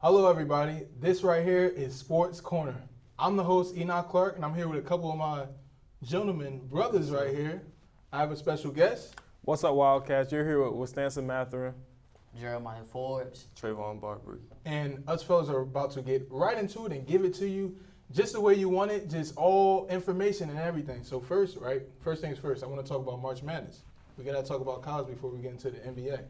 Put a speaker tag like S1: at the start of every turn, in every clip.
S1: Hello, everybody. This right here is Sports Corner. I'm the host, Enoch Clark, and I'm here with a couple of my gentlemen, brothers right here. I have a special guest.
S2: What's up, Wildcats? You're here with Wisconsin Matherin.
S3: Jeremiah Forbes.
S4: Trayvon Barbary.
S1: And us fellas are about to get right into it and give it to you just the way you want it, just all information and everything. So first things first, I want to talk about March Madness. We got to talk about college before we get into the NBA.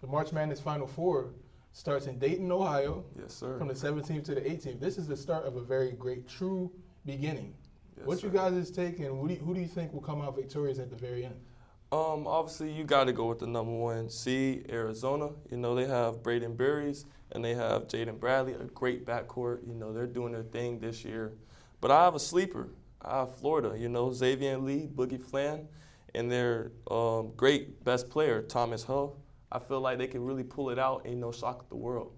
S1: The March Madness Final Four starts in Dayton, Ohio.
S4: Yes, sir.
S1: From the 17th to the 18th. This is the start of a very great, true beginning.
S4: Yes,
S1: What
S4: sir.
S1: you guys' take, and who do you think will come out victorious at the very end?
S4: Obviously, you got to go with the number one seed, Arizona. You know, they have Braden Berries and they have Jaden Bradley, a great backcourt. You know, they're doing their thing this year. But I have a sleeper. I have Florida, you know, Xavier Lee, Boogie Flan, and their great best player, Thomas Hull. I feel like they can really pull it out and, you know, shock the world.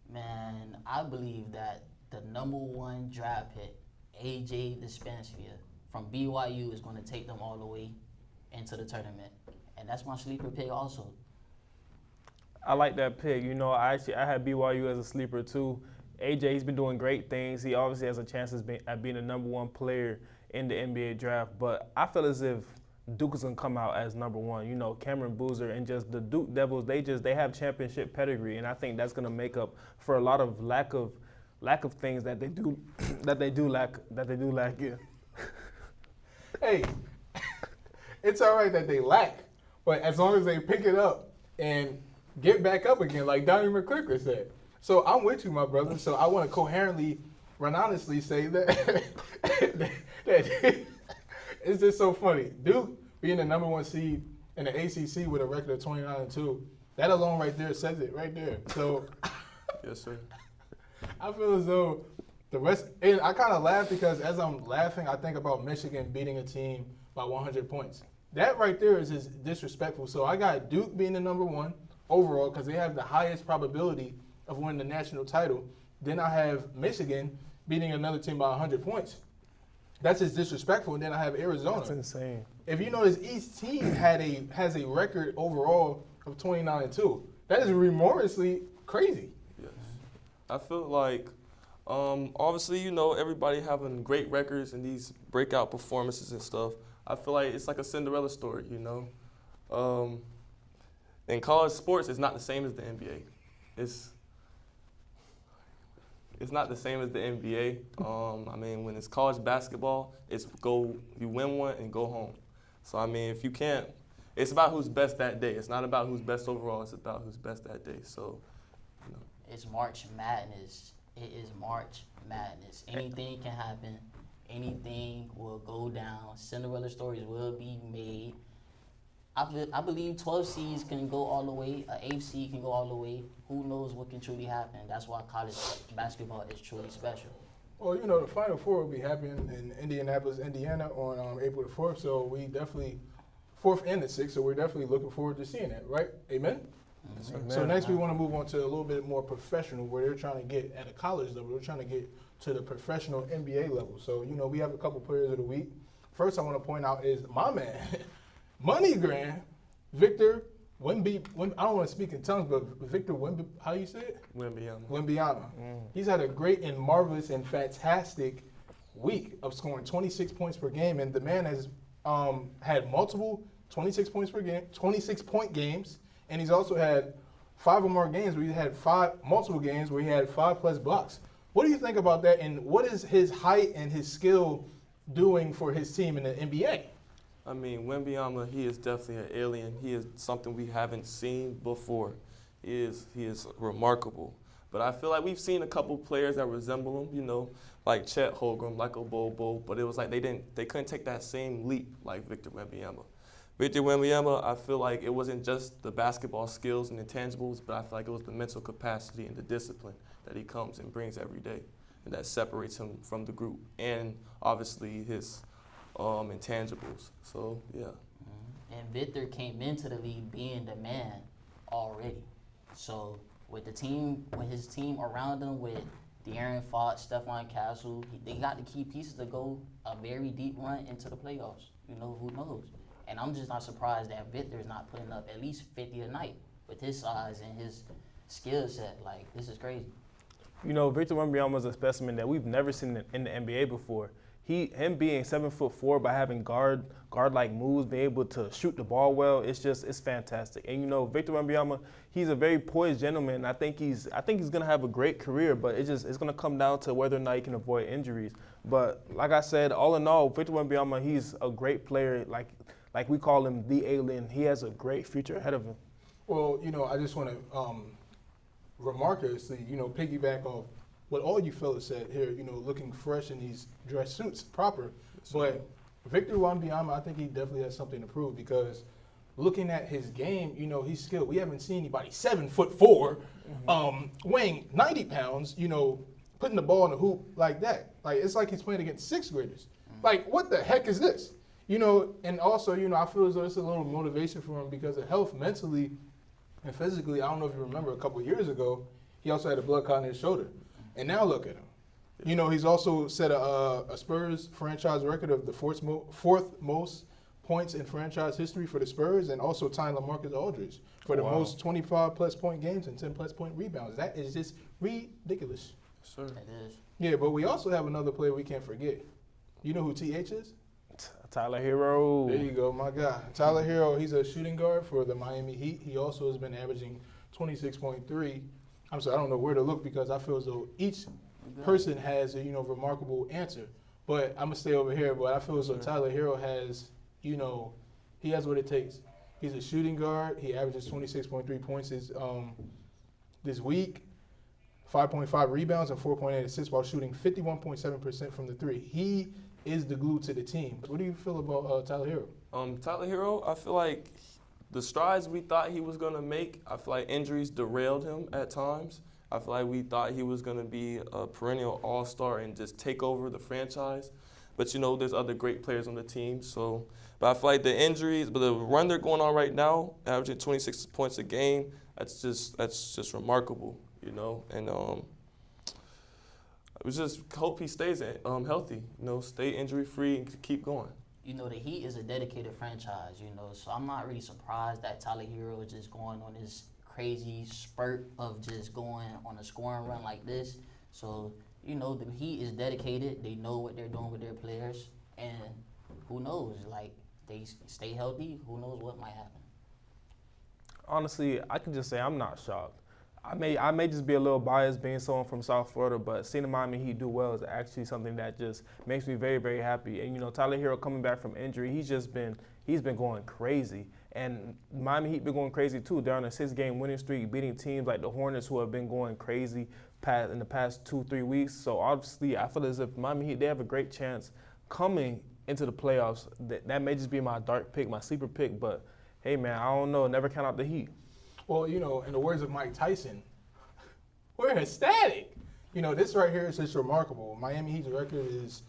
S3: Man, I believe that the number one draft pick, AJ Dispensia from BYU, is going to take them all the way into the tournament. And that's my sleeper pick also.
S2: I like that pick. You know, I had BYU as a sleeper too. AJ, he's been doing great things. He obviously has a chance at being the number one player in the NBA draft. But I feel as if Duke is gonna come out as number one. You know, Cameron Boozer and just the Duke Devils, they have championship pedigree, and I think that's gonna make up for a lot of lack of things that they do lack in.
S1: Hey, it's all right that they lack, but as long as they pick it up and get back up again, like Donnie McClicker said. So I'm with you, my brother. So I want to coherently, honestly say that, that it's just so funny. Duke being the number one seed in the ACC with a record of 29-2, that alone right there says it right there. So
S4: Yes, sir.
S1: I feel as though the rest, and I kind of laugh because as I'm laughing, I think about Michigan beating a team by 100 points. That right there is just disrespectful. So I got Duke being the number one overall because they have the highest probability of winning the national title. Then I have Michigan beating another team by 100 points. That's just disrespectful. And then I have Arizona.
S2: That's insane.
S1: If you notice, each team has a record overall of 29-2. That is remorselessly crazy.
S4: Yes. I feel like, obviously, you know, everybody having great records and these breakout performances and stuff. I feel like it's like a Cinderella story, you know. In college sports, it's not the same as the NBA. It's not the same as the NBA. I mean, when it's college basketball, you win one and go home. So, I mean, if you can't, it's about who's best that day. It's not about who's best overall. It's about who's best that day. So, you know.
S3: It's March Madness. It is March Madness. Anything can happen. Anything will go down. Cinderella stories will be made. I believe 12 seeds can go all the way. An 8th seed can go all the way. Who knows what can truly happen? That's why college basketball is truly special.
S1: Well, you know, the Final Four will be happening in Indianapolis, Indiana on April the 4th. So we definitely, 4th and the 6th, so we're definitely looking forward to seeing that, right? Amen?
S4: Yes, sir.
S2: Amen.
S1: So next we want to move on to a little bit more professional where they're trying to get at a college level. They're trying to get to the professional NBA level. So, you know, we have a couple players of the week. First I want to point out is my man, Money Grand, Victor Wemby. I don't want to speak in tongues, but Victor Wemby, how you say it? Wembanyama. He's had a great and marvelous and fantastic week of scoring 26 points per game, and the man has had multiple 26-point games, and he's also had 5 or more games where he had multiple games where he had 5+ blocks. What do you think about that, and what is his height and his skill doing for his team in the NBA?
S4: I mean, Wembanyama, he is definitely an alien. He is something we haven't seen before. He is remarkable. But I feel like we've seen a couple players that resemble him, you know, like Chet Holmgren, like a Bobo, but it was like they couldn't take that same leap like Victor Wembanyama. Victor Wembanyama, I feel like it wasn't just the basketball skills and intangibles, but I feel like it was the mental capacity and the discipline that he comes and brings every day, and that separates him from the group, and obviously his intangibles. So, yeah.
S3: And Victor came into the league being the man already. So with his team around him, with De'Aaron Fox, Stephon Castle, they got the key pieces to go a very deep run into the playoffs. You know, who knows? And I'm just not surprised that Victor is not putting up at least 50 a night with his size and skill set. Like, this is crazy.
S2: You know, Victor Wembanyama is a specimen that we've never seen in the NBA before. Him being 7'4", but having guard-like moves, being able to shoot the ball well, it's fantastic. And you know, Victor Wembanyama, he's a very poised gentleman. And I think he's gonna have a great career, but it's gonna come down to whether or not he can avoid injuries. But like I said, all in all, Victor Wembanyama, he's a great player. Like we call him the alien. He has a great future ahead of him.
S1: Well, you know, I just want to remarkably, you know, piggyback off what all you fellas said here, you know, looking fresh in these dress suits, proper. But Victor Wembanyama, I think he definitely has something to prove because looking at his game, you know, he's skilled. We haven't seen anybody 7'4", weighing 90 pounds, you know, putting the ball in the hoop like that. Like, it's like he's playing against sixth graders. Like, what the heck is this? You know, and also, you know, I feel as though it's a little motivation for him because of health mentally and physically. I don't know if you remember a couple years ago, he also had a blood clot in his shoulder. And now look at him. You know, he's also set a Spurs franchise record of the fourth most points in franchise history for the Spurs, and also tying LaMarcus Aldridge for the most 25-plus point games and 10-plus point rebounds. That is just ridiculous.
S4: Sure.
S3: It is.
S1: Yeah, but we also have another player we can't forget. You know who TH is?
S2: Tyler Hero.
S1: There you go, my guy. Tyler Hero, he's a shooting guard for the Miami Heat. He also has been averaging 26.3. I'm sorry, I don't know where to look because I feel as though each person has a, you know, remarkable answer. But I'm going to stay over here. But I feel as though Tyler Hero has, you know, he has what it takes. He's a shooting guard. He averages 26.3 points this week, 5.5 rebounds, and 4.8 assists while shooting 51.7% from the three. He is the glue to the team. What do you feel about Tyler Hero?
S4: Tyler Hero, I feel like the strides we thought he was going to make, I feel like injuries derailed him at times. I feel like we thought he was going to be a perennial all-star and just take over the franchise. But, you know, there's other great players on the team. So, but I feel like the injuries, but the run they're going on right now, averaging 26 points a game, that's just remarkable, you know. And we just hope he stays healthy, you know, stay injury-free and keep going.
S3: You know, the Heat is a dedicated franchise, you know, so I'm not really surprised that Tyler Hero is just going on this crazy spurt of just going on a scoring run like this. So, you know, the Heat is dedicated. They know what they're doing with their players. And who knows, like, they stay healthy, who knows what might happen.
S2: Honestly, I can just say I'm not shocked. I may just be a little biased being someone from South Florida, but seeing the Miami Heat do well is actually something that just makes me very, very happy. And you know, Tyler Hero coming back from injury, he's been going crazy. And Miami Heat been going crazy too. They're on a 6-game winning streak, beating teams like the Hornets who have been going crazy in the past 2-3 weeks. So obviously, I feel as if Miami Heat, they have a great chance coming into the playoffs. That may just be my dark pick, my sleeper pick, but hey man, I don't know. Never count out the Heat.
S1: Well, you know, in the words of Mike Tyson, we're ecstatic. You know, this right here is just remarkable. Miami Heat's record is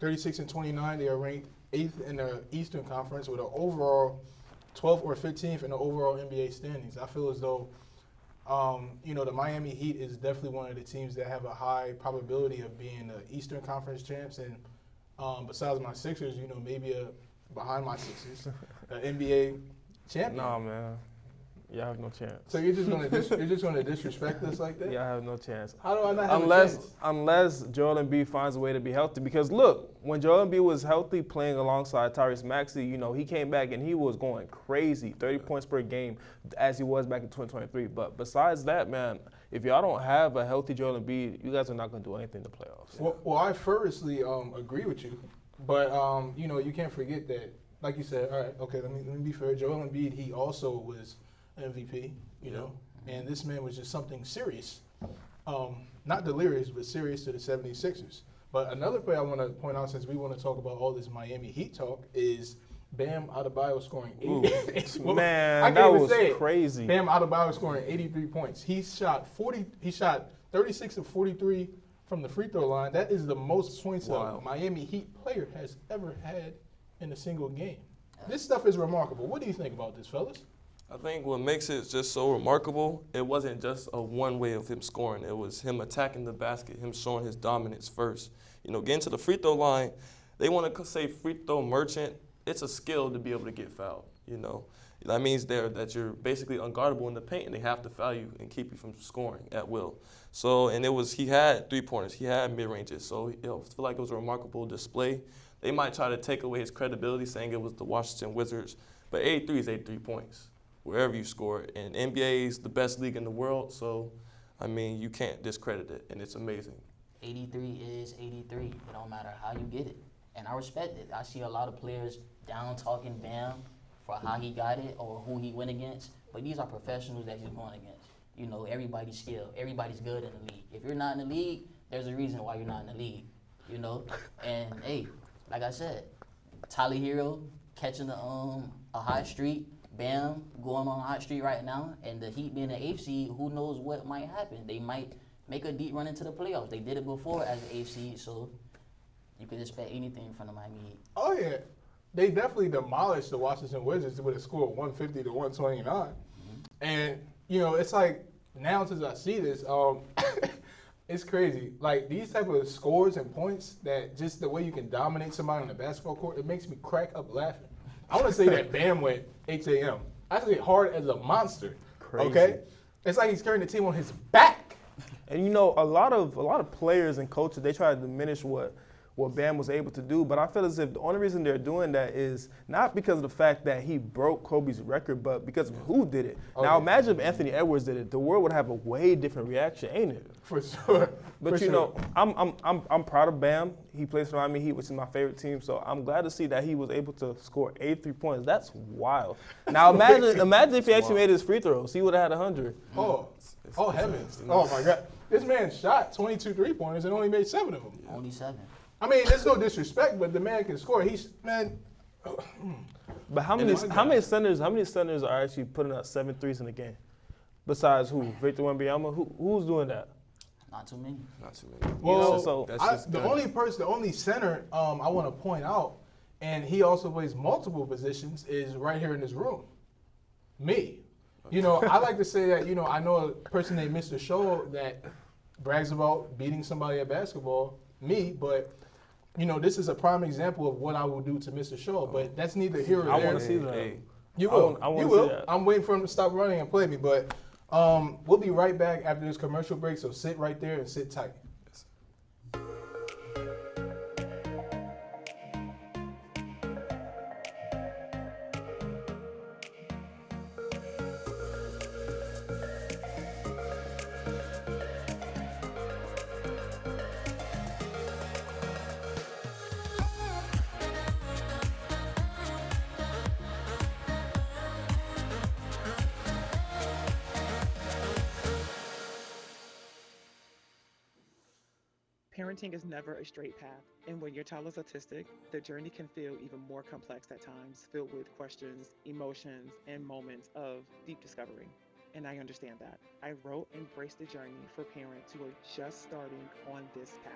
S1: 36-29. They are ranked 8th in the Eastern Conference with an overall 12th or 15th in the overall NBA standings. I feel as though, you know, the Miami Heat is definitely one of the teams that have a high probability of being the Eastern Conference champs. And besides my Sixers, you know, maybe behind my Sixers, an NBA champion.
S2: Nah, man. Y'all have no chance.
S1: So you're just gonna disrespect us like that?
S2: Y'all have no chance.
S1: How do I not have a chance?
S2: Unless Joel Embiid finds a way to be healthy. Because look, when Joel Embiid was healthy playing alongside Tyrese Maxey, you know, he came back and he was going crazy, 30 points per game as he was back in 2023. But besides that, man, if y'all don't have a healthy Joel Embiid, you guys are not going to do anything in the playoffs.
S1: Well, I firstly agree with you. But, you know, you can't forget that, like you said, all right, okay, let me be fair. Joel Embiid, he also was MVP, you know, and this man was just something serious. Not delirious, but serious to the 76ers. But another player I want to point out, since we want to talk about all this Miami Heat talk, is Bam Adebayo scoring 80.
S2: Man, that was crazy.
S1: Bam Adebayo scoring 83 points. He shot 36 of 43 from the free throw line. That is the most points a Miami Heat player has ever had in a single game. This stuff is remarkable. What do you think about this, fellas?
S4: I think what makes it just so remarkable, it wasn't just a one way of him scoring. It was him attacking the basket, him showing his dominance first. You know, getting to the free throw line, they want to say free throw merchant. It's a skill to be able to get fouled, you know. That means that you're basically unguardable in the paint, and they have to foul you and keep you from scoring at will. So, and he had 3-pointers, he had mid-ranges, so I feel like it was a remarkable display. They might try to take away his credibility, saying it was the Washington Wizards, but 83 is 83 points, wherever you score it. And NBA is the best league in the world, so, I mean, you can't discredit it, and it's amazing.
S3: 83 is 83. It don't matter how you get it. And I respect it. I see a lot of players down-talking Bam for how he got it or who he went against, but these are professionals that he's going against. You know, everybody's skilled. Everybody's good in the league. If you're not in the league, there's a reason why you're not in the league, you know? And, hey, like I said, Tyler Hero catching a hot streak, Bam going on a hot streak right now, and the Heat being the 8th seed, who knows what might happen. They might make a deep run into the playoffs. They did it before as an 8th seed, so you could expect anything from the Miami Heat.
S1: Oh, yeah. They definitely demolished the Washington Wizards with a score of 150 to 129. Mm-hmm. And, you know, it's like, now since I see this, it's crazy. Like, these type of scores and points that just the way you can dominate somebody on the basketball court, it makes me crack up laughing. I want to say that Bam went HAM. I say hard as a monster.
S2: Crazy.
S1: Okay? It's like he's carrying the team on his back.
S2: And you know, a lot of players and coaches, they try to diminish what Bam was able to do, but I feel as if the only reason they're doing that is not because of the fact that he broke Kobe's record, but because of who did it.
S1: Oh,
S2: now
S1: yeah.
S2: imagine if Anthony Edwards did it, the world would have a way different reaction, ain't it?
S1: For sure.
S2: But
S1: For
S2: you
S1: sure.
S2: know, I'm proud of Bam. He plays for Miami Heat, which is my favorite team. So I'm glad to see that he was able to score 83 points. That's wild. Now imagine if he actually made his free throws, he would have had 100.
S1: Oh heavens. Oh, my God. This man shot 22 3-pointers and only made 7 of them.
S3: Yeah. Only 7.
S1: I mean, there's no disrespect, but the man can score.
S2: But how many centers are actually putting up 7 threes in a game? Besides who? Victor Wembanyama? Who's doing that?
S3: Not too many.
S4: Not too many.
S1: Well,
S2: so
S1: the only center I want to point out, and he also plays multiple positions, is right here in this room. Me. You know, I like to say that, you know, I know a person named Mr. Show that brags about beating somebody at basketball, me, but, you know, this is a prime example of what I will do to Mr. Shaw, but that's neither here or there.
S2: I want to see that.
S4: Hey.
S1: You will.
S2: I wanna
S1: You
S2: see
S1: will.
S2: that.
S1: I'm waiting for him to stop running and play me, but we'll be right back after this commercial break, so sit right there and sit tight.
S5: Parenting is never a straight path, and when your child is autistic, the journey can feel even more complex at times, filled with questions, emotions, and moments of deep discovery. And I understand that. I wrote Embrace the Journey for parents who are just starting on this path.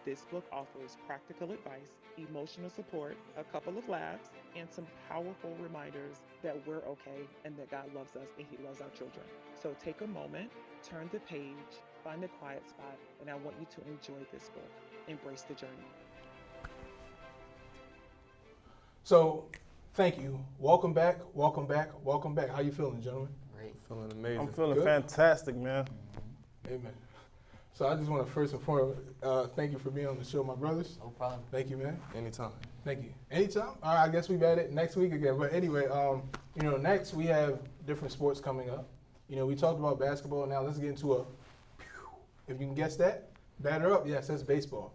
S5: This book offers practical advice, emotional support, a couple of laughs, and some powerful reminders that we're okay and that God loves us and He loves our children. So take a moment, turn the page, find a quiet spot, and I want you to enjoy this book. Embrace the Journey.
S1: So, thank you. Welcome back. How you feeling, gentlemen?
S3: Great.
S4: Feeling amazing.
S2: I'm feeling
S1: Good.
S2: fantastic, man.
S1: Amen. So I just want to first and foremost thank you for being on the show, my brothers.
S3: No problem.
S1: Thank you, man.
S4: Anytime.
S1: Thank you. Anytime. All right, I guess we've at it next week again. But anyway, you know, next we have different sports coming up. You know, we talked about basketball. Now let's get into if you can guess that, batter up. Yes, that's baseball.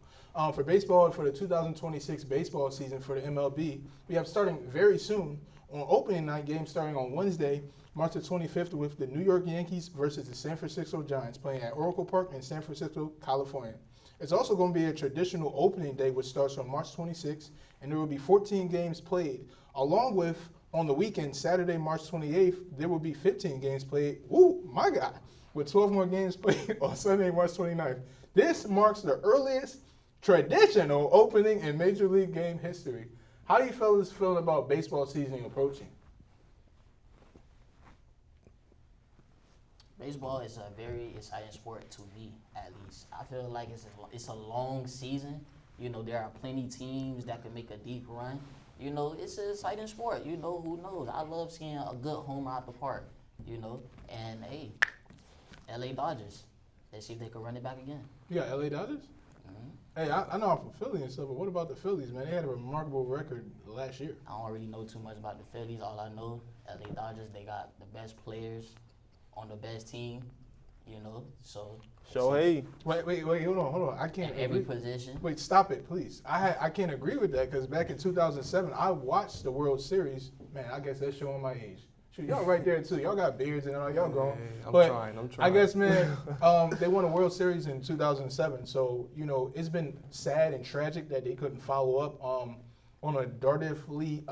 S1: For baseball, for the 2026 baseball season for the MLB, we have starting very soon on opening night game starting on Wednesday, March the 25th, with the New York Yankees versus the San Francisco Giants playing at Oracle Park in San Francisco, California. It's also going to be a traditional opening day, which starts on March 26th, and there will be 14 games played, along with on the weekend, Saturday, March 28th, there will be 15 games played. Woo, my God. With 12 more games played on Sunday, March 29th. This marks the earliest traditional opening in Major League game history. How do you fellas feel about baseball season approaching?
S3: Baseball is a very exciting sport to me, at least. I feel like it's a long season. You know, there are plenty teams that can make a deep run. You know, it's an exciting sport. You know, who knows? I love seeing a good homer out the park. You know, and hey, L.A. Dodgers. Let's see if they can run it back again.
S1: You got LA Dodgers?
S3: Mm-hmm.
S1: Hey, I know I'm from Philly and stuff, but what about the Phillies, man? They had a remarkable record last year.
S3: I don't really know too much about the Phillies. All I know, L.A. Dodgers, they got the best players on the best team. You know, so.
S2: Shohei.
S1: Wait, hold on. I can't
S3: In every
S1: agree.
S3: position.
S1: Wait, stop it, please. I can't agree with that because back in 2007, I watched the World Series. Man, I guess that's showing my age. Shoot, y'all right there too. Y'all got beards and all. Y'all grown.
S4: I'm
S1: But
S4: trying.
S1: I guess, man, they won a World Series in 2007. So, you know, it's been sad and tragic that they couldn't follow up on a Dardiffly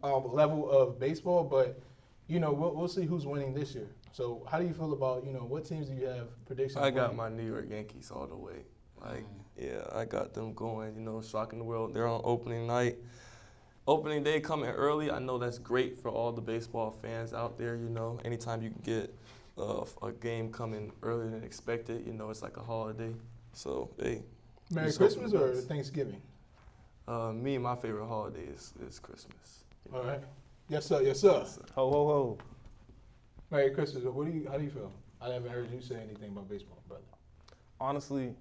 S1: level of baseball. But, you know, we'll see who's winning this year. So how do you feel about, you know, what teams do you have predictions?
S4: I got my New York Yankees all the way. Like, yeah, I got them going, you know, shocking the world. They're on opening night. Opening day coming early, I know that's great for all the baseball fans out there, you know. Anytime you can get a game coming earlier than expected, you know, it's like a holiday. So, hey.
S1: Merry
S4: just hope
S1: Christmas
S4: for the
S1: or
S4: best.
S1: Thanksgiving?
S4: My favorite holiday is Christmas.
S1: All right. Yes, sir. Yes, sir.
S2: Ho, ho, ho.
S1: Merry Christmas. How do you feel? I haven't heard you say anything about baseball, brother.
S2: Honestly,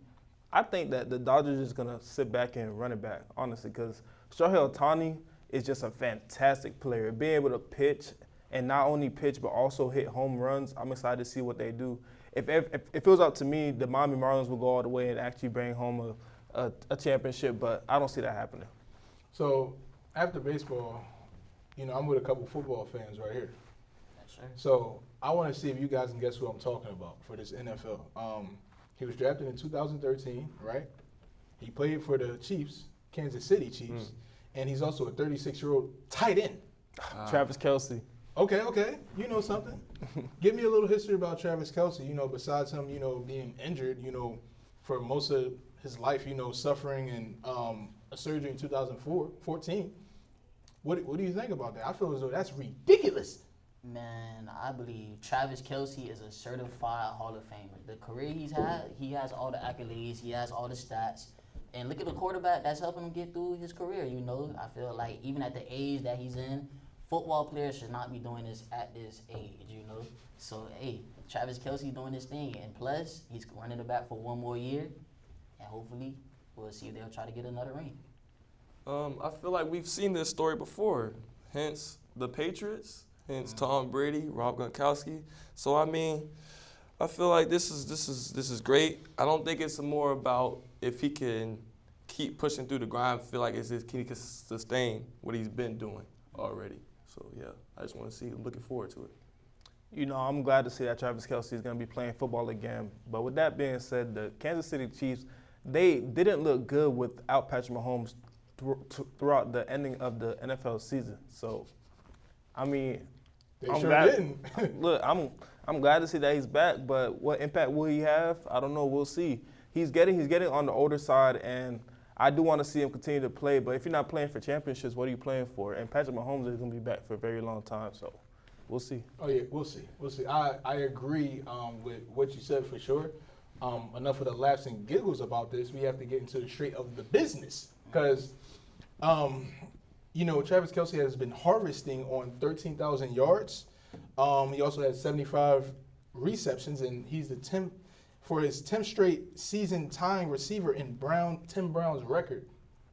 S2: I think that the Dodgers is going to sit back and run it back, honestly, because Shohei Ohtani is just a fantastic player. Being able to pitch and not only pitch but also hit home runs, I'm excited to see what they do. If it was up to me, the Miami Marlins will go all the way and actually bring home a championship, but I don't see that happening.
S1: So after baseball, you know, I'm with a couple football fans right here.
S3: Sure.
S1: So I want to see if you guys can guess who I'm talking about for this NFL. He was drafted in 2013, right? He played for the Chiefs, Kansas City Chiefs, and he's also a 36-year-old tight end.
S2: Travis Kelce.
S1: Okay, you know something. Give me a little history about Travis Kelce. You know, besides him, you know, being injured, you know, for most of his life, you know, suffering and a surgery in 2014. What do you think about that? I feel as though that's ridiculous.
S3: Man, I believe Travis Kelce is a certified Hall of Famer. The career he's had, he has all the accolades, he has all the stats. And look at the quarterback that's helping him get through his career, you know. I feel like even at the age that he's in, football players should not be doing this at this age, you know. So, hey, Travis Kelce doing his thing. And plus, he's running it back for one more year. And hopefully, we'll see if they'll try to get another ring.
S4: I feel like we've seen this story before, hence the Patriots, hence Tom Brady, Rob Gronkowski. So I mean, I feel like this is great. I don't think it's more about if he can keep pushing through the grind. I feel like it's just, can he sustain what he's been doing already. So yeah, I just want to see. I'm looking forward to it.
S2: You know, I'm glad to see that Travis Kelce is going to be playing football again. But with that being said, the Kansas City Chiefs, they didn't look good without Patrick Mahomes throughout the ending of the NFL season. So, I mean,
S1: They
S2: I'm
S1: sure
S2: glad,
S1: didn't.
S2: Look, I'm glad to see that he's back, but what impact will he have? I don't know. We'll see. He's getting on the older side, and I do want to see him continue to play. But if you're not playing for championships, what are you playing for? And Patrick Mahomes is going to be back for a very long time, so we'll see.
S1: Oh yeah, we'll see. I agree with what you said for sure. Enough of the laughs and giggles about this. We have to get into the straight of the business because, you know, Travis Kelce has been harvesting on 13,000 yards. He also has 75 receptions, and he's the 10th for his 10th straight season tying receiver in Tim Brown's record.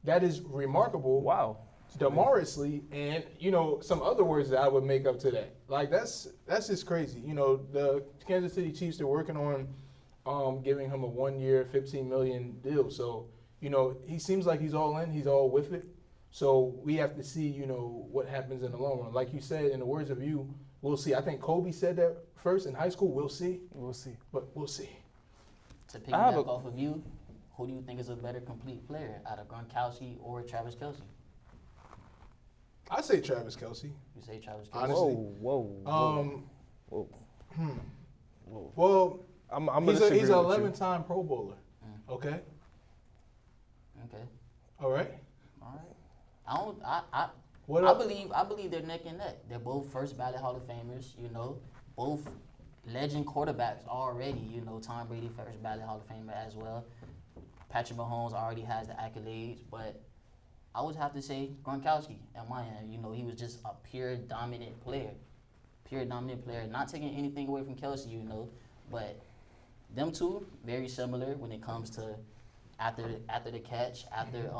S1: That is remarkable.
S2: Wow.
S1: Demorously, and you know some other words that I would make up to that. Like that's just crazy. You know, the Kansas City Chiefs are working on giving him a 1-year, $15 million deal. So you know he seems like he's all in. He's all with it. So we have to see, you know, what happens in the long run. Like you said, in the words of you, we'll see. I think Kobe said that first in high school. We'll see.
S2: We'll see.
S1: But we'll see.
S3: To piggyback off of you, who do you think is a better complete player out of Gronkowski or Travis Kelce?
S1: I say Travis Kelce.
S3: You say Travis Kelce?
S1: Honestly.
S2: Whoa.
S1: Well,
S2: I'm
S1: he's
S2: gonna
S1: an
S2: disagree with you.
S1: 11-time Pro Bowler. Okay.
S3: Okay.
S1: All right.
S3: All right. I believe they're neck and neck. They're both first ballot Hall of Famers, you know, both legend quarterbacks already, you know, Tom Brady first ballot Hall of Famer as well. Patrick Mahomes already has the accolades, but I would have to say Gronkowski at my end. You know, he was just a pure dominant player. Not taking anything away from Kelsey, you know, but them two very similar when it comes to after the catch, after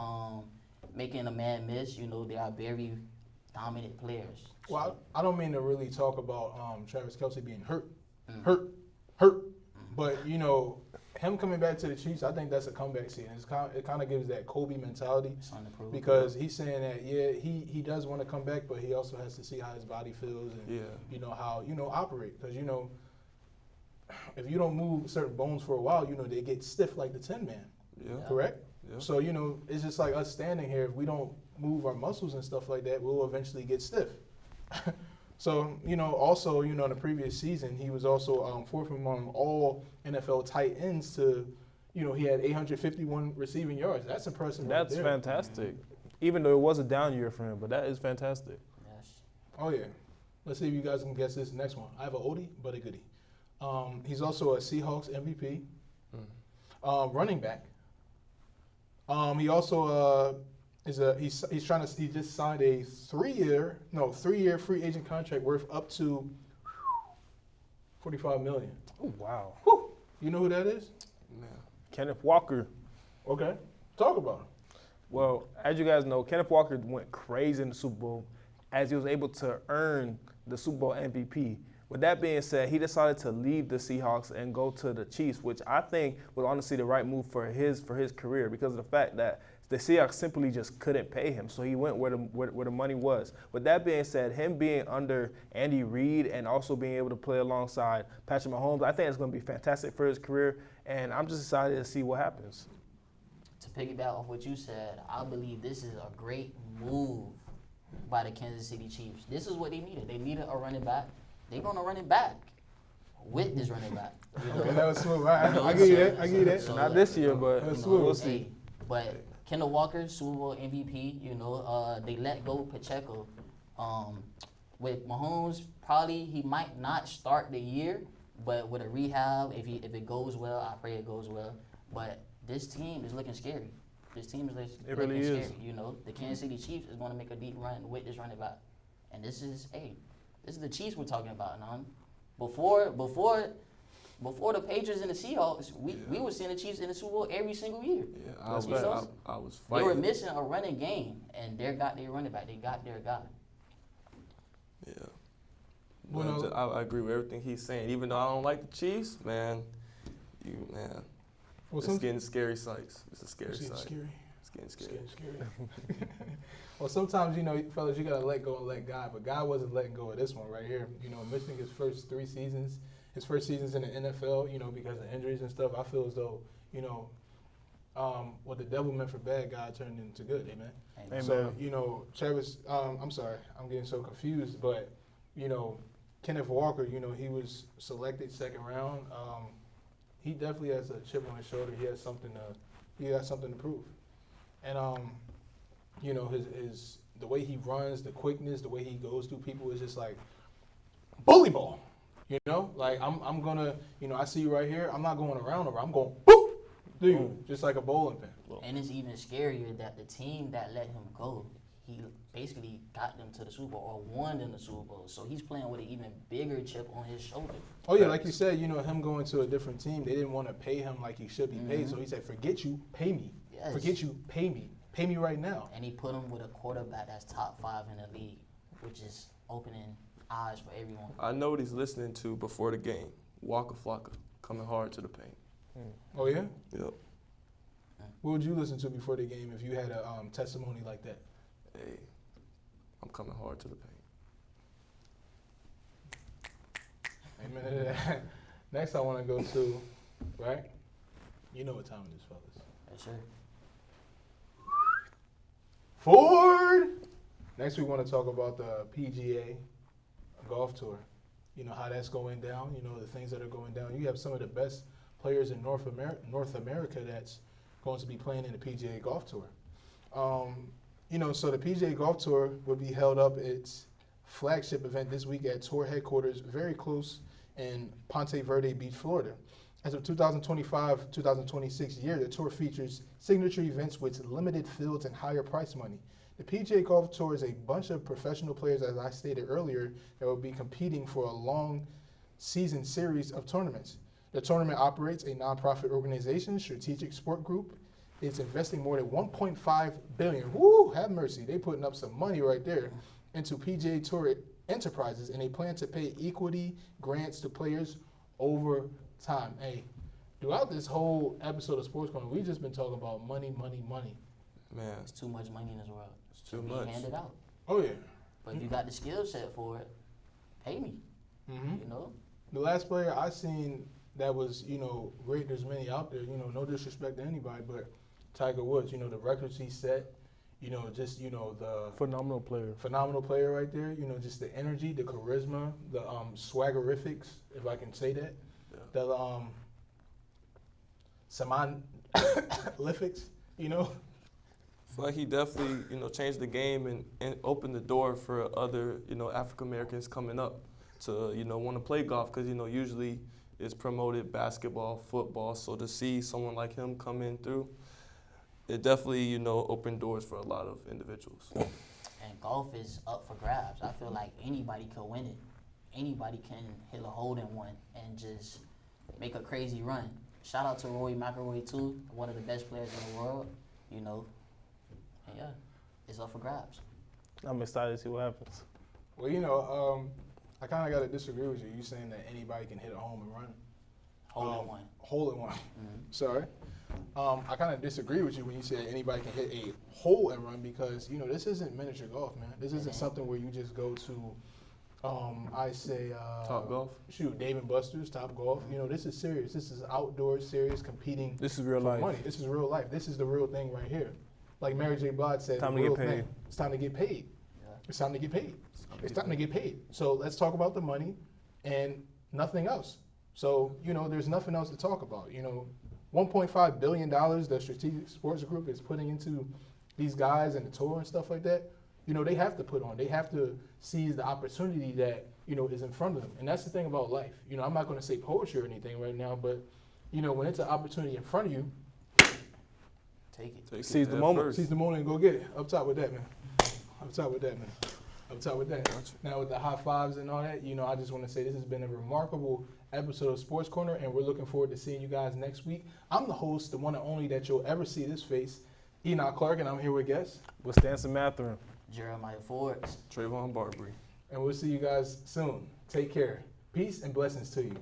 S3: making a man miss. You know, they are very dominant players.
S1: Well, I don't mean to really talk about Travis Kelce being hurt, but you know, him coming back to the Chiefs, I think that's a comeback season. It kind of gives that Kobe mentality because he's saying that he does want to come back, but he also has to see how his body feels and you know how operate, because you know if you don't move certain bones for a while, you know they get stiff like the 10-man.
S4: Yeah.
S1: Correct.
S4: Yeah.
S1: So you know it's just like us standing here. If we don't move our muscles and stuff like that, we'll eventually get stiff. So, you know, also, you know, in the previous season, he was also fourth among all NFL tight ends to, you know, he had 851 receiving yards. That's impressive.
S2: That's
S1: right there.
S2: fantastic. Even though it was a down year for him, but that is fantastic.
S3: Yes.
S1: Oh, yeah. Let's see if you guys can guess this next one. I have a oldie, but a goodie. He's also a Seahawks MVP, running back. He also he just signed a 3-year free agent contract worth up to $45 million.
S2: Oh, wow.
S1: Whew. You know who that is?
S4: Man.
S2: Kenneth Walker.
S1: Okay, talk about him.
S2: Well, as you guys know, Kenneth Walker went crazy in the Super Bowl as he was able to earn the Super Bowl MVP. With that being said, he decided to leave the Seahawks and go to the Chiefs, which I think was honestly the right move for his career because of the fact that the Seahawks simply just couldn't pay him, so he went where the money was. With that being said, him being under Andy Reid and also being able to play alongside Patrick Mahomes, I think it's going to be fantastic for his career, and I'm just excited to see what happens.
S3: To piggyback off what you said, I believe this is a great move by the Kansas City Chiefs. This is what they needed. They needed a running back. They're going to run it back with this running back. You know?
S1: Okay, that was smooth. I give you that. I give you that.
S3: So,
S2: Not this year, but
S1: That's
S2: we'll
S1: smooth.
S2: see.
S3: But Kendall Walker, Super Bowl MVP, you know, they let go Pacheco. With Mahomes, probably he might not start the year, but with a rehab, if it goes well, I pray it goes well. But this team is looking scary. This team is looking
S2: really
S3: scary.
S2: is.
S3: You know, the Kansas City Chiefs is going to make a deep run with this running back. And this is the Chiefs we're talking about now. Before the Patriots and the Seahawks, we were seeing the Chiefs in the Super Bowl every single year.
S4: Yeah,
S3: I was
S4: fighting.
S3: They were missing a running game, and they got their running back. They got their guy.
S4: Yeah.
S1: Well,
S4: But I agree with everything he's saying. Even though I don't like the Chiefs, man,
S1: Well,
S4: it's getting scary sights. It's a scary sight.
S1: Scary.
S4: It's getting
S1: It's
S4: scary.
S1: getting scary. Well, sometimes, you know, fellas, you got to let go and let God. But God wasn't letting go of this one right here. You know, missing his first seasons in the NFL, you know, because of injuries and stuff. I feel as though, you know, what the devil meant for bad, God turned into good. Amen.
S2: Amen.
S1: So, you know, Travis, I'm sorry, I'm getting so confused, but, you know, Kenneth Walker, you know, he was selected second round. He definitely has a chip on his shoulder. He has something to prove. And, you know, the way he runs, the quickness, the way he goes through people is just like bully ball. You know, like I'm gonna, you know, I see you right here. I'm not going around, I'm going boop, dude, just like a bowling pin.
S3: And it's even scarier that the team that let him go, he basically got them to the Super Bowl or won them the Super Bowl. So he's playing with an even bigger chip on his shoulder.
S1: Oh yeah, like you said, you know, him going to a different team, they didn't want to pay him like he should be paid. So he said, "Forget you, pay me.
S3: Yes.
S1: Forget you, pay me right now."
S3: And he put him with a quarterback that's top 5 in the league, which is opening eyes for everyone.
S4: I know what he's listening to before the game. Waka Flocka, coming hard to the paint.
S1: Oh yeah.
S4: Yep.
S1: What would you listen to before the game if you had a testimony like that?
S4: Hey, I'm coming hard to the paint.
S1: Amen to that. Next, I want to go to, right? You know what time it is, fellas.
S3: Yes, sir.
S1: Ford. Next, we want to talk about the PGA Golf Tour. You know how that's going down. You know the things that are going down. You have some of the best players in North America that's going to be playing in the PGA Golf Tour. You know, so the PGA Golf Tour will be held up its flagship event this week at tour headquarters, very close in Ponte Verde Beach, Florida. As of 2025-2026 year, the tour features signature events with limited fields and higher prize money. The PGA Golf Tour is a bunch of professional players, as I stated earlier, that will be competing for a long season series of tournaments. The tournament operates a nonprofit organization, Strategic Sport Group. It's investing more than $1.5 billion. Woo, have mercy. They putting up some money right there into PGA Tour enterprises, and they plan to pay equity grants to players over time. Hey, throughout this whole episode of Sports Corner, we've just been talking about money, money, money.
S4: Man,
S3: It's too much money in this world.
S4: it's too
S3: Be
S4: much.
S3: handed out.
S1: Oh, yeah.
S3: But if you got the skill set for it, pay me.
S1: Mm-hmm.
S3: You know?
S1: The last player I seen that was, great, there's many out there, no disrespect to anybody, but Tiger Woods, the records he set, the
S2: Phenomenal player.
S1: phenomenal player right there, just the energy, the charisma, the swaggerifics, if I can say that,
S4: Yeah.
S1: the samanifics,
S4: I feel like he definitely, changed the game and opened the door for other, African Americans coming up to, want to play golf because, usually it's promoted basketball, football. So to see someone like him come in through, it definitely, opened doors for a lot of individuals.
S3: And golf is up for grabs. I feel like anybody could win it. Anybody can hit a hole in one and just make a crazy run. Shout out to Rory McIlroy too, one of the best players in the world, And yeah, it's up for grabs.
S2: I'm excited to see what happens.
S1: Well, I kind of got to disagree with you. You saying that anybody can hit a home and run.
S3: Hole in one.
S1: Hole in one.
S3: Mhm.
S1: Sorry. I kind of disagree with you when you say anybody can hit a hole and run because, this isn't miniature golf, man. This isn't something where you just go to,
S4: Top Golf.
S1: Shoot, Dave and Buster's, Top Golf. This is serious. This is outdoor serious competing
S2: This is real
S1: for
S2: life.
S1: money. This is real life. This is the real thing right here. Like Mary J. Blige said,
S2: Time
S1: the
S2: to get
S1: real
S2: paid.
S1: thing. It's time to get paid.
S3: Yeah.
S1: It's time to get paid. It's time to get paid. So let's talk about the money and nothing else. So, there's nothing else to talk about. $1.5 billion that Strategic Sports Group is putting into these guys and the tour and stuff like that, they have to put on. They have to seize the opportunity that, is in front of them. And that's the thing about life. I'm not going to say poetry or anything right now, but, when it's an opportunity in front of you,
S3: Take it.
S4: Take it
S2: Seize the
S4: head
S2: moment.
S4: first.
S1: seize the moment and go get it. Up top with that, man. Up top with that, man. Up top with that.
S4: Gotcha.
S1: Now with the high fives and all that, I just want to say this has been a remarkable episode of Sports Corner, and we're looking forward to seeing you guys next week. I'm the host, the one and only that you'll ever see this face, Enoch Clark, and I'm here with guests.
S2: With Stanson Matherin.
S3: Jeremiah Ford.
S4: Trayvon Barbary.
S1: And we'll see you guys soon. Take care. Peace and blessings to you.